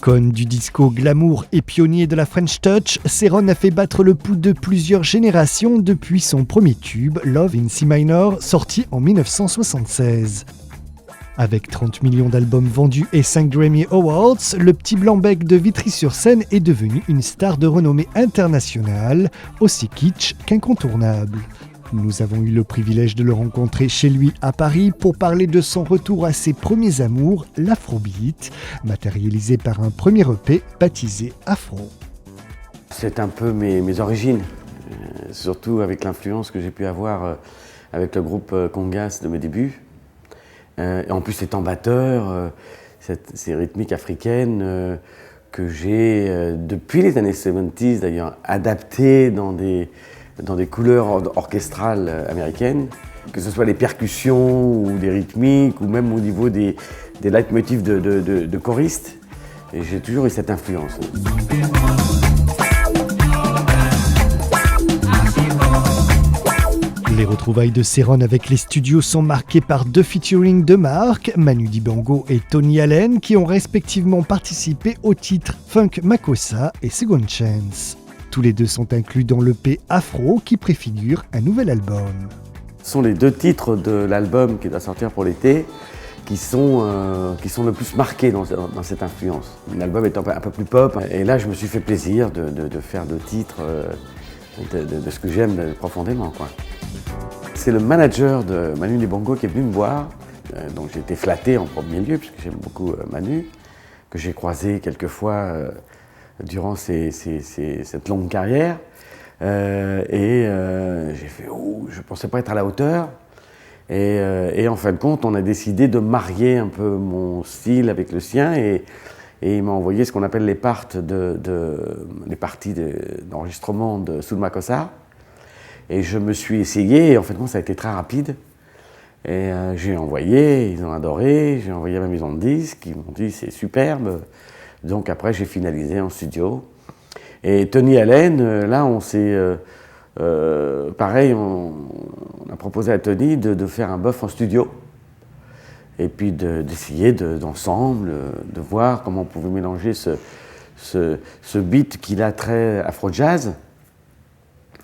Icône du disco glamour et pionnier de la French Touch, Céron a fait battre le pouls de plusieurs générations depuis son premier tube, Love in C Minor, sorti en 1976. Avec 30 millions d'albums vendus et 5 Grammy Awards, le petit blanc-bec de Vitry-sur-Seine est devenu une star de renommée internationale, aussi kitsch qu'incontournable. Nous avons eu le privilège de le rencontrer chez lui à Paris pour parler de son retour à ses premiers amours, l'afrobeat, matérialisé par un premier EP baptisé Afro. C'est un peu mes origines, surtout avec l'influence que j'ai pu avoir avec le groupe Congas de mes débuts. Et en plus étant batteur, ces rythmiques africaines que j'ai, depuis les années 70s d'ailleurs, adaptées dans des couleurs orchestrales américaines, que ce soit les percussions ou des rythmiques ou même au niveau des leitmotifs de choristes. Et j'ai toujours eu cette influence. Les retrouvailles de Céron avec les studios sont marquées par 2 featuring de marque, Manu Dibango et Tony Allen, qui ont respectivement participé au titre Funk Makossa et Second Chance. Tous les deux sont inclus dans l'EP Afro qui préfigure un nouvel album. Ce sont les 2 titres de l'album qui doit sortir pour l'été qui sont le plus marqués dans cette influence. L'album est un peu plus pop et là je me suis fait plaisir de faire 2 titres de ce que j'aime profondément, quoi. C'est le manager de Manu Dibango qui est venu me voir, donc j'ai été flatté en premier lieu puisque j'aime beaucoup Manu, que j'ai croisé quelques fois durant cette longue carrière. J'ai fait « Oh, je ne pensais pas être à la hauteur ». Et en fin de compte, on a décidé de marier un peu mon style avec le sien et il m'a envoyé ce qu'on appelle les parties d'enregistrement de Soul Makossa. Et je me suis essayé et en fait, ça a été très rapide. Et j'ai envoyé, ils ont adoré, j'ai envoyé à ma maison de disques, ils m'ont dit « C'est superbe ». Donc après, j'ai finalisé en studio. Et Tony Allen, là, on s'est... pareil, on a proposé à Tony de faire un bœuf en studio. Et puis d'essayer d'ensemble, de voir comment on pouvait mélanger ce beat qu'il a très afro-jazz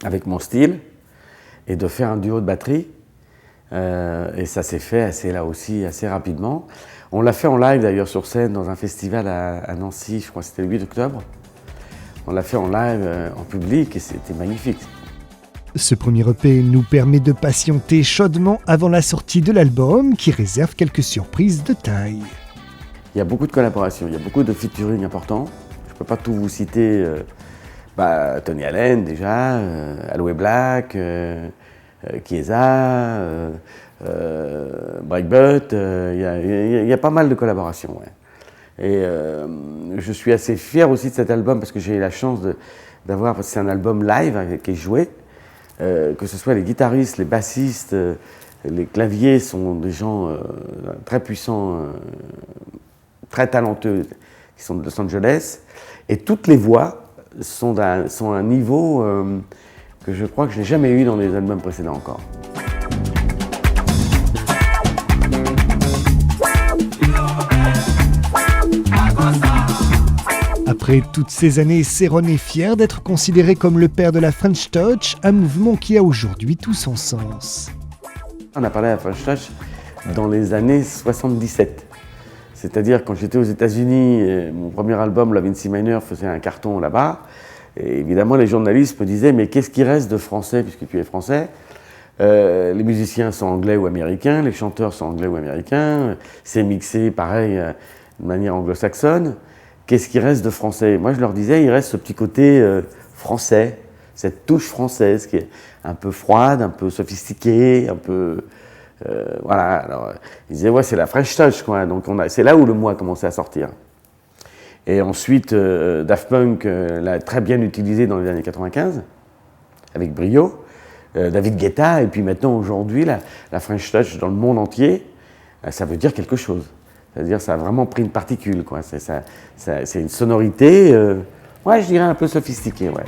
avec mon style et de faire un duo de batterie. Et ça s'est fait assez rapidement. On l'a fait en live d'ailleurs sur scène dans un festival à Nancy, je crois que c'était le 8 octobre. On l'a fait en live, en public et c'était magnifique. Ce premier EP nous permet de patienter chaudement avant la sortie de l'album qui réserve quelques surprises de taille. Il y a beaucoup de collaborations, il y a beaucoup de featuring importants. Je ne peux pas tout vous citer. Tony Allen déjà, Aloe Black, Chiesa, Breakbut, il y a pas mal de collaborations. Ouais. Et je suis assez fier aussi de cet album parce que j'ai eu la chance d'avoir, c'est un album live qui est joué, que ce soit les guitaristes, les bassistes, les claviers sont des gens très puissants, très talentueux, qui sont de Los Angeles, et toutes les voix sont à un niveau que je crois que je n'ai jamais eu dans les albums précédents encore. Après toutes ces années, Céron est fier d'être considéré comme le père de la French Touch, un mouvement qui a aujourd'hui tout son sens. On a parlé de la French Touch dans les années 77. C'est-à-dire quand j'étais aux États-Unis, mon premier album, Love in C Minor, faisait un carton là-bas. Et évidemment, les journalistes me disaient « Mais qu'est-ce qui reste de français, puisque tu es français ?» Les musiciens sont anglais ou américains, les chanteurs sont anglais ou américains, c'est mixé, pareil, de manière anglo-saxonne. Qu'est-ce qui reste de français? Moi, je leur disais, il reste ce petit côté français, cette touche française qui est un peu froide, un peu sophistiquée, un peu... voilà. Alors, ils disaient, ouais, c'est la French Touch, quoi. Donc, c'est là où le mot a commencé à sortir. Et ensuite, Daft Punk l'a très bien utilisé dans les années 95, avec brio. David Guetta, et puis maintenant, aujourd'hui, la French Touch dans le monde entier, ça veut dire quelque chose. C'est-à-dire ça a vraiment pris une particule, quoi. C'est une sonorité, ouais, je dirais un peu sophistiquée, ouais.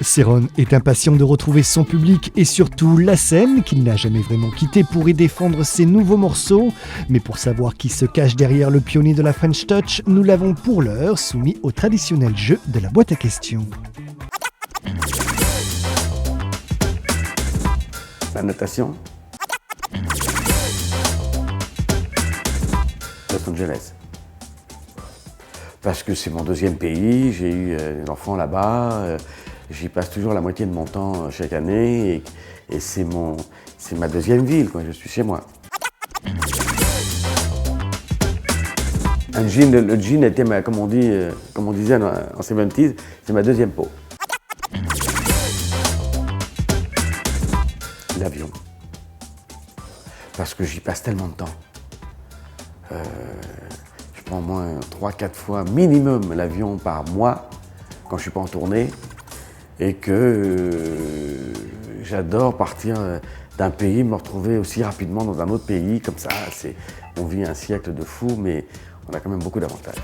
Céron est impatient de retrouver son public et surtout la scène qu'il n'a jamais vraiment quittée pour y défendre ses nouveaux morceaux. Mais pour savoir qui se cache derrière le pionnier de la French Touch, nous l'avons pour l'heure soumis au traditionnel jeu de la boîte à questions. La natation. Los Angeles. Parce que c'est mon deuxième pays, j'ai eu des enfants là-bas, j'y passe toujours la moitié de mon temps chaque année et c'est ma deuxième ville, quoi. Je suis chez moi. Le jean était, comme on disait en 70s, c'est ma deuxième peau. L'avion. Parce que j'y passe tellement de temps. Je prends au moins 3-4 fois minimum l'avion par mois quand je ne suis pas en tournée et que j'adore partir d'un pays, me retrouver aussi rapidement dans un autre pays comme ça. On vit un siècle de fou, mais on a quand même beaucoup d'avantages.